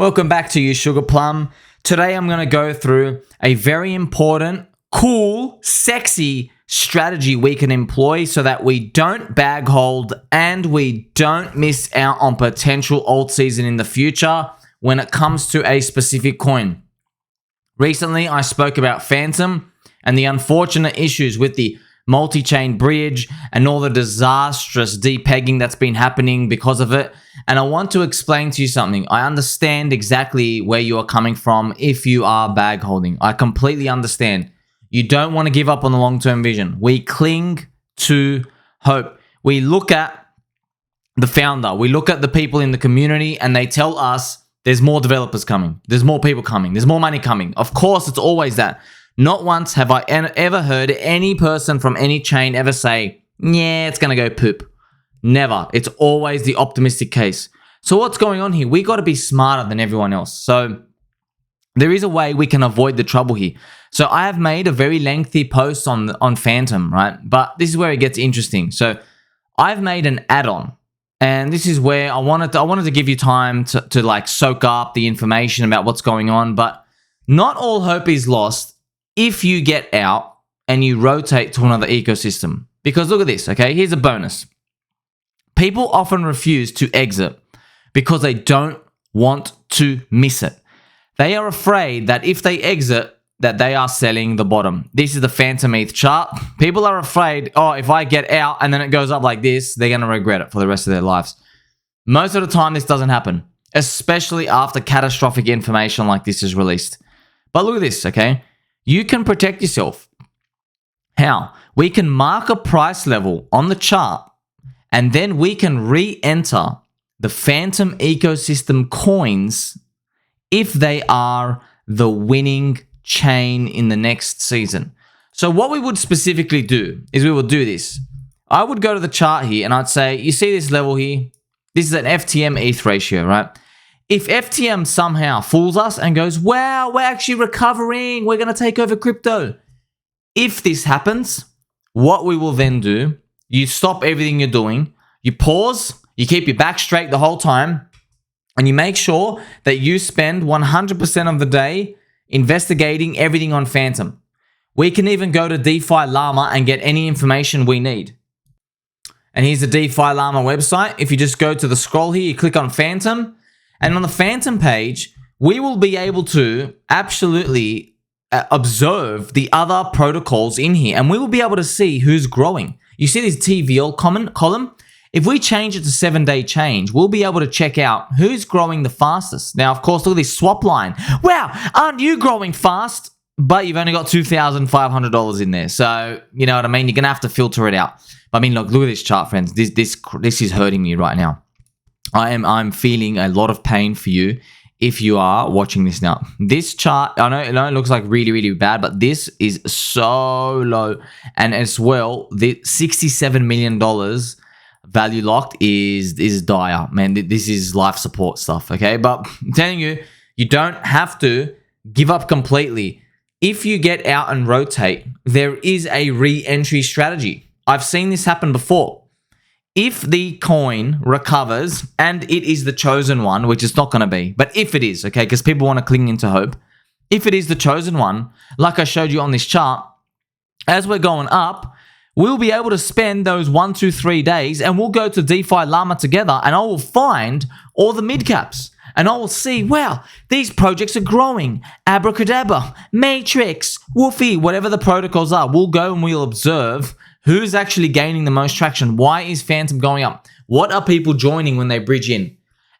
Welcome back to you, Sugar Plum. Today I'm going to go through a very important, cool, sexy strategy we can employ so that we don't bag hold and we don't miss out on potential alt season in the future when it comes to a specific coin. Recently, I spoke about Fantom and the unfortunate issues with the multi-chain bridge and all the disastrous depegging that's been happening because of it. And I want to explain to you something. I understand exactly where you are coming from if you are bag holding. I completely understand. You don't want to give up on the long-term vision. We cling to hope. We look at the founder. We look at the people in the community and they tell us there's more developers coming. There's more people coming. There's more money coming. Of course, it's always that. Not once have I ever heard any person from any chain ever say, yeah, it's going to go poop. Never. It's always the optimistic case. So what's going on here? We got to be smarter than everyone else. So there is a way we can avoid the trouble here. So I have made a very lengthy post on Fantom, right? But this is where it gets interesting. So I've made an add-on. And this is where I wanted to give you time to like soak up the information about what's going on. But not all hope is lost if you get out and you rotate to another ecosystem. Because look at this, okay? Here's a bonus. People often refuse to exit because they don't want to miss it. They are afraid that if they exit, that they are selling the bottom. This is the Fantom ETH chart. People are afraid, oh, if I get out and then it goes up like this, they're going to regret it for the rest of their lives. Most of the time, this doesn't happen, especially after catastrophic information like this is released. But look at this, okay? You can protect yourself. How? We can mark a price level on the chart and then we can re-enter the Fantom ecosystem coins if they are the winning chain in the next season. So what we would specifically do is we would do this. I would go to the chart here and I'd say, you see this level here? This is an FTM ETH ratio, right? If FTM somehow fools us and goes, wow, we're actually recovering, we're going to take over crypto. If this happens, what we will then do, you stop everything you're doing, you pause, you keep your back straight the whole time, and you make sure that you spend 100% of the day investigating everything on Fantom. We can even go to DeFi Llama and get any information we need. And here's the DeFi Llama website. If you just go to the scroll here, you click on Fantom, and on the Fantom page, we will be able to absolutely observe the other protocols in here, and we will be able to see who's growing. You see this TVL column? If we change it to 7-day change, we'll be able to check out who's growing the fastest. Now, of course, look at this swap line. Wow, aren't you growing fast? But you've only got $2,500 in there. So, you know what I mean? You're going to have to filter it out. I mean, look at this chart, friends. This is hurting me right now. I'm feeling a lot of pain for you if you are watching this now. This chart, I know it looks like really, really bad, but this is so low. And as well, the $67 million value locked is dire. Man, this is life support stuff, okay? But I'm telling you, you don't have to give up completely. If you get out and rotate, there is a re-entry strategy. I've seen this happen before. If the coin recovers, and it is the chosen one, which it's not going to be, but if it is, okay, because people want to cling into hope, if it is the chosen one, like I showed you on this chart, as we're going up, we'll be able to spend those 1, 2, 3 days, and we'll go to DeFi Llama together, and I will find all the mid caps, and I will see, wow, these projects are growing. Abracadabra, Matrix, Woofy, whatever the protocols are, we'll go and we'll observe who's actually gaining the most traction. Why is Fantom going up? What are people joining when they bridge in?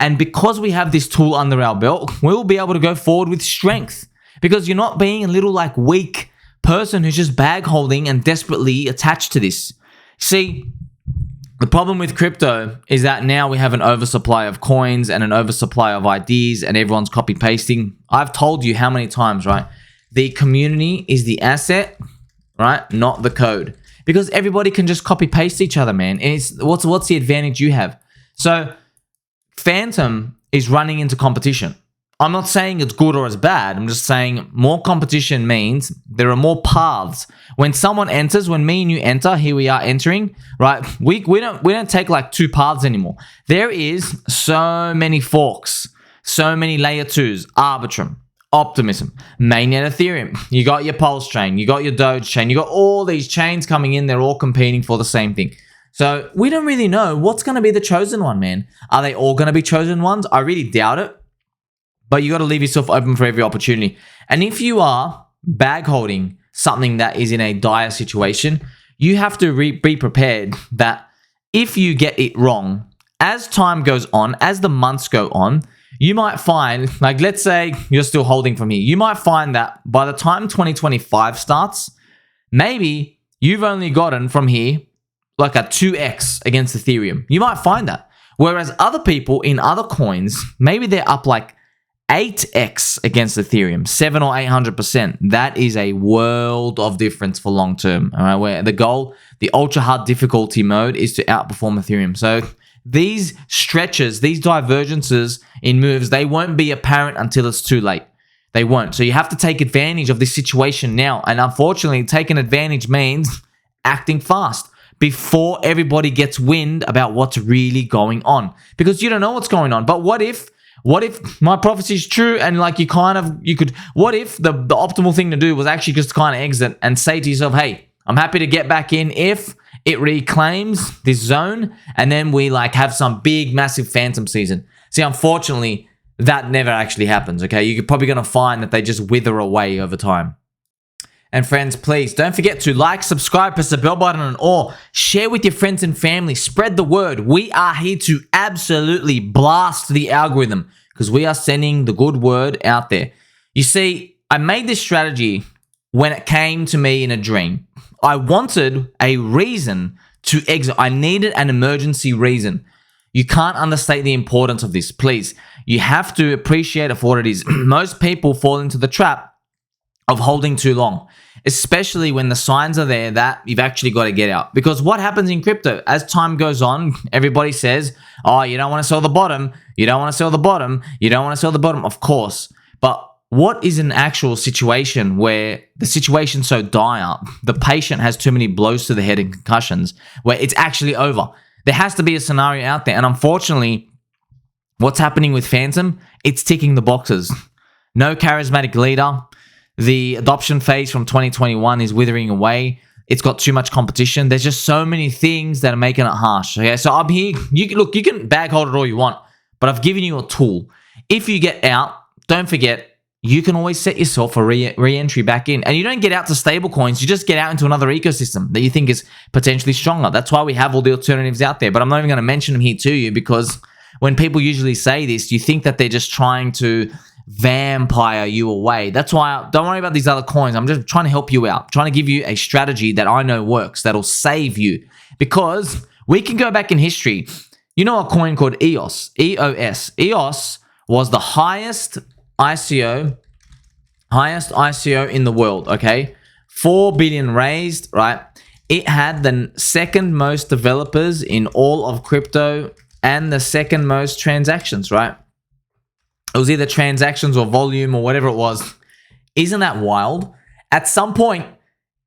And because we have this tool under our belt, we'll be able to go forward with strength, because you're not being a little like weak person who's just bag holding and desperately attached to this. See, the problem with crypto is that now we have an oversupply of coins and an oversupply of IDs and everyone's copy pasting. I've told you how many times, right? The community is the asset, right? Not the code. Because everybody can just copy paste each other, man. And it's what's the advantage you have? So Fantom is running into competition. I'm not saying it's good or it's bad. I'm just saying more competition means there are more paths. When someone enters, when me and you enter, here we are entering, right? We don't take like 2 paths anymore. There is so many forks. So many layer 2s, Arbitrum, Optimism, Mainnet Ethereum. You got your Pulse chain, you got your Doge chain, you got all these chains coming in. They're all competing for the same thing. So we don't really know what's going to be the chosen one, man. Are they all going to be chosen ones? I really doubt it. But you got to leave yourself open for every opportunity. And if you are bag holding something that is in a dire situation, you have to be prepared that if you get it wrong, as time goes on, as the months go on, you might find, like let's say you're still holding from here, you might find that by the time 2025 starts, maybe you've only gotten from here like a 2x against Ethereum. You might find that. Whereas other people in other coins, maybe they're up like 8x against Ethereum, 700 or 800%. That is a world of difference for long term. All right, where the goal, the ultra hard difficulty mode, is to outperform Ethereum. So these stretches, these divergences in moves, they won't be apparent until it's too late. They won't. So you have to take advantage of this situation now. And unfortunately, taking advantage means acting fast before everybody gets wind about what's really going on, because you don't know what's going on. But what if my prophecy is true and like what if the optimal thing to do was actually just kind of exit and say to yourself, hey, I'm happy to get back in if it reclaims this zone and then we like have some big massive Fantom season. See, unfortunately, that never actually happens, okay? You're probably going to find that they just wither away over time. And friends, please don't forget to like, subscribe, press the bell button, and all. Share with your friends and family. Spread the word. We are here to absolutely blast the algorithm because we are sending the good word out there. You see, I made this strategy when it came to me in a dream. I wanted a reason to exit. I needed an emergency reason. You can't understate the importance of this, please. You have to appreciate it for what it is. Most people fall into the trap of holding too long, especially when the signs are there that you've actually got to get out. Because what happens in crypto, as time goes on, everybody says, oh, you don't want to sell the bottom, you don't want to sell the bottom, you don't want to sell the bottom, of course. But what is an actual situation where the situation's so dire, the patient has too many blows to the head and concussions, where it's actually over? There has to be a scenario out there. And unfortunately, what's happening with Fantom, it's ticking the boxes. No charismatic leader. The adoption phase from 2021 is withering away. It's got too much competition. There's just so many things that are making it harsh. Okay, so I'm here. You can bag hold it all you want, but I've given you a tool. If you get out, don't forget, you can always set yourself a re-entry back in. And you don't get out to stable coins. You just get out into another ecosystem that you think is potentially stronger. That's why we have all the alternatives out there. But I'm not even going to mention them here to you, because when people usually say this, you think that they're just trying to vampire you away. That's why don't worry about these other coins. I'm just trying to help you out, I'm trying to give you a strategy that I know works, that'll save you, because we can go back in history. You know a coin called EOS. EOS was the highest ICO in the world, okay? 4 billion raised, right? It had the second most developers in all of crypto and the second most transactions, right? It was either transactions or volume or whatever it was. Isn't that wild? At some point,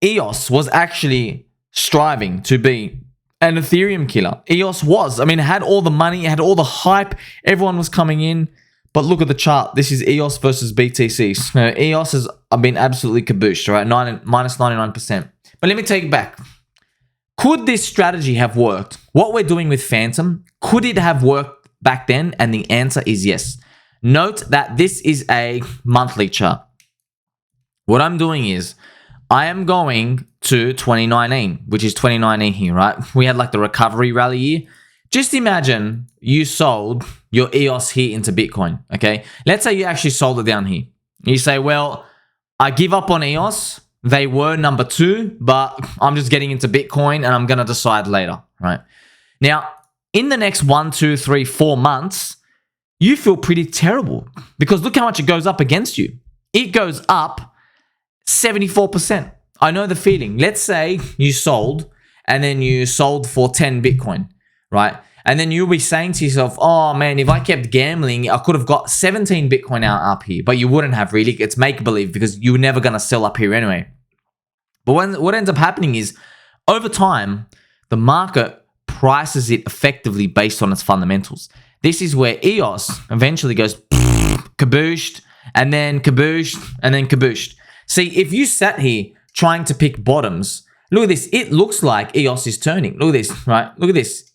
EOS was actually striving to be an Ethereum killer. EOS was. I mean, it had all the money, it had all the hype, everyone was coming in. But look at the chart. This is EOS versus BTC. So EOS has been absolutely kabooshed, right? Minus 99%. But let me take it back. Could this strategy have worked? What we're doing with Fantom, could it have worked back then? And the answer is yes. Note that this is a monthly chart. What I'm doing is I am going to 2019, which is 2019 here, right? We had like the recovery rally year. Just imagine you sold your EOS here into Bitcoin, okay? Let's say you actually sold it down here. You say, well, I give up on EOS. They were number 2, but I'm just getting into Bitcoin and I'm going to decide later, right? Now, in the next 1, 2, 3, 4 months, you feel pretty terrible because look how much it goes up against you. It goes up 74%. I know the feeling. Let's say you sold and then you sold for 10 Bitcoin, right? And then you'll be saying to yourself, oh man, if I kept gambling, I could have got 17 Bitcoin out up here, but you wouldn't have really. It's make-believe because you were never going to sell up here anyway. But what ends up happening is over time, the market prices it effectively based on its fundamentals. This is where EOS eventually goes kabooshed, and then kabooshed, and then kabooshed. See, if you sat here trying to pick bottoms, look at this. It looks like EOS is turning. Look at this, right? Look at this.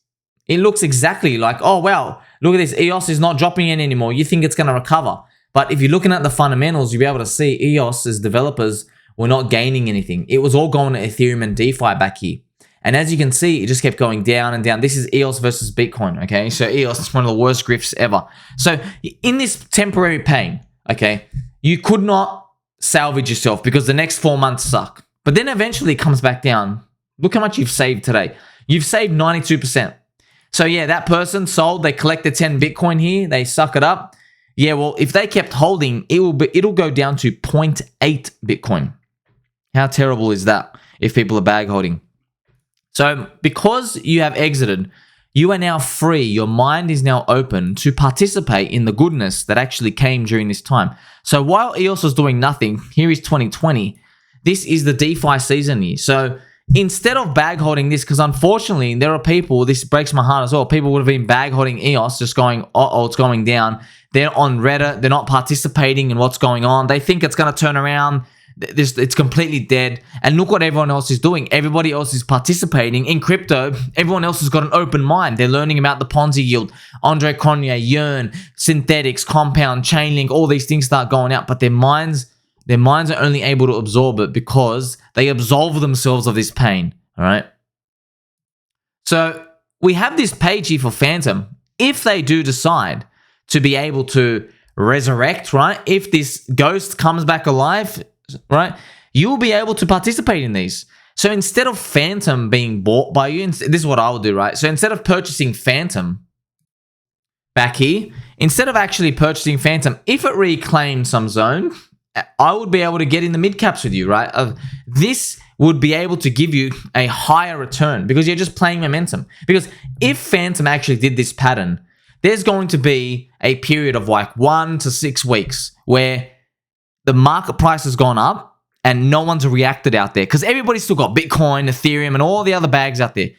It looks exactly like, oh, wow, look at this. EOS is not dropping in anymore. You think it's going to recover. But if you're looking at the fundamentals, you'll be able to see EOS as developers were not gaining anything. It was all going to Ethereum and DeFi back here. And as you can see, it just kept going down and down. This is EOS versus Bitcoin, okay? So EOS is one of the worst grifts ever. So in this temporary pain, okay, you could not salvage yourself because the next 4 months suck. But then eventually it comes back down. Look how much you've saved today. You've saved 92%. So yeah, that person sold, they collected 10 Bitcoin here, they suck it up. Yeah, well, if they kept holding, it'll go down to 0.8 Bitcoin. How terrible is that if people are bag holding? So because you have exited, you are now free. Your mind is now open to participate in the goodness that actually came during this time. So while EOS was doing nothing, here is 2020. This is the DeFi season here. So instead of bag holding this, because unfortunately there are people, this breaks my heart as well, people would have been bag holding EOS just going, uh-oh, it's going down. They're on Reddit. They're not participating in what's going on. They think it's going to turn around. It's completely dead. And look what everyone else is doing. Everybody else is participating in crypto. Everyone else has got an open mind. They're learning about the Ponzi yield, Andre Cronje, Yearn, synthetics, compound, Chainlink, all these things start going out, but their minds are only able to absorb it because they absolve themselves of this pain. All right. So we have this page here for Fantom. If they do decide to be able to resurrect, right? If this ghost comes back alive, right, you'll be able to participate in these. So instead of Fantom being bought by you, this is what I will do, right? So instead of purchasing Fantom back here, instead of actually purchasing Fantom, if it reclaimed some zone, I would be able to get in the mid caps with you, right? This would be able to give you a higher return because you're just playing momentum. Because if Fantom actually did this pattern, there's going to be a period of like 1 to 6 weeks where the market price has gone up and no one's reacted out there because everybody's still got Bitcoin, Ethereum, and all the other bags out there.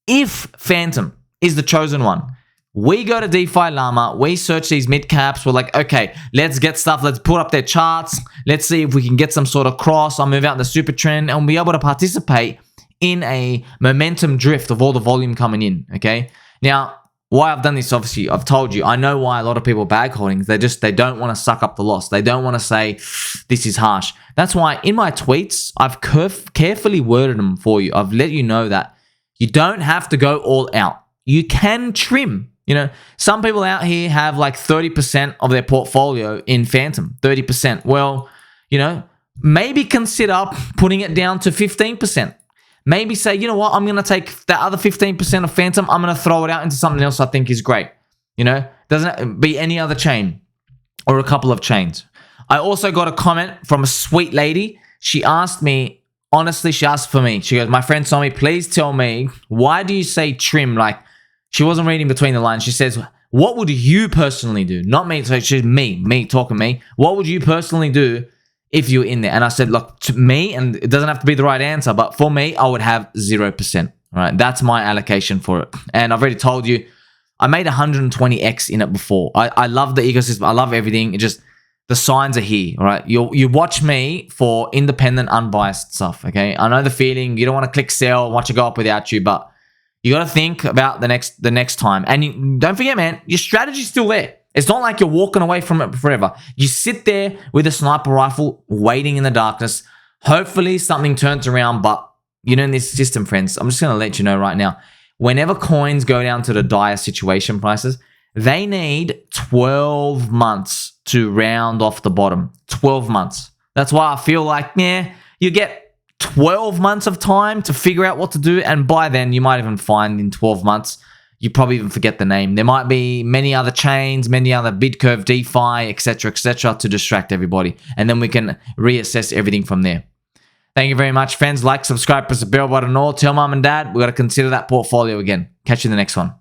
If Fantom is the chosen one, we go to DeFi Llama, we search these mid caps, we're like, okay, let's get stuff, let's put up their charts, let's see if we can get some sort of cross, I'll move out the super trend, and we'll be able to participate in a momentum drift of all the volume coming in, okay? Now, why I've done this, obviously, I've told you, I know why a lot of people bag holding. They don't want to suck up the loss. They don't want to say, this is harsh. That's why in my tweets, I've carefully worded them for you. I've let you know that you don't have to go all out. You can trim. You know, some people out here have like 30% of their portfolio in Fantom, 30%. Well, you know, maybe consider putting it down to 15%. Maybe say, you know what, I'm going to take that other 15% of Fantom, I'm going to throw it out into something else I think is great. You know, doesn't be any other chain or a couple of chains. I also got a comment from a sweet lady. She asked me, honestly, she asked for me. She goes, my friend told me, please tell me, why do you say trim? Like, she wasn't reading between the lines. She says, what would you personally do? Not me. So she's me talking me. What would you personally do if you're in there? And I said, look, to me, and it doesn't have to be the right answer, but for me, I would have 0%. All right, that's my allocation for it. And I've already told you, I made 120x in it before. I love the ecosystem. I love everything. It just, the signs are here. All right, you watch me for independent, unbiased stuff. Okay, I know the feeling. You don't want to click sell, watch it go up without you, but you got to think about the next time. And don't forget, man, your strategy's still there. It's not like you're walking away from it forever. You sit there with a sniper rifle waiting in the darkness. Hopefully something turns around, but you know, in this system, friends, I'm just going to let you know right now, whenever coins go down to the dire situation prices, they need 12 months to round off the bottom. 12 months. That's why I feel like, yeah, you get 12 months of time to figure out what to do. And by then, you might even find in 12 months, you probably even forget the name. There might be many other chains, many other BitCurve, DeFi, etc., to distract everybody. And then we can reassess everything from there. Thank you very much, friends. Like, subscribe, press the bell button, or tell mom and dad we got to consider that portfolio again. Catch you in the next one.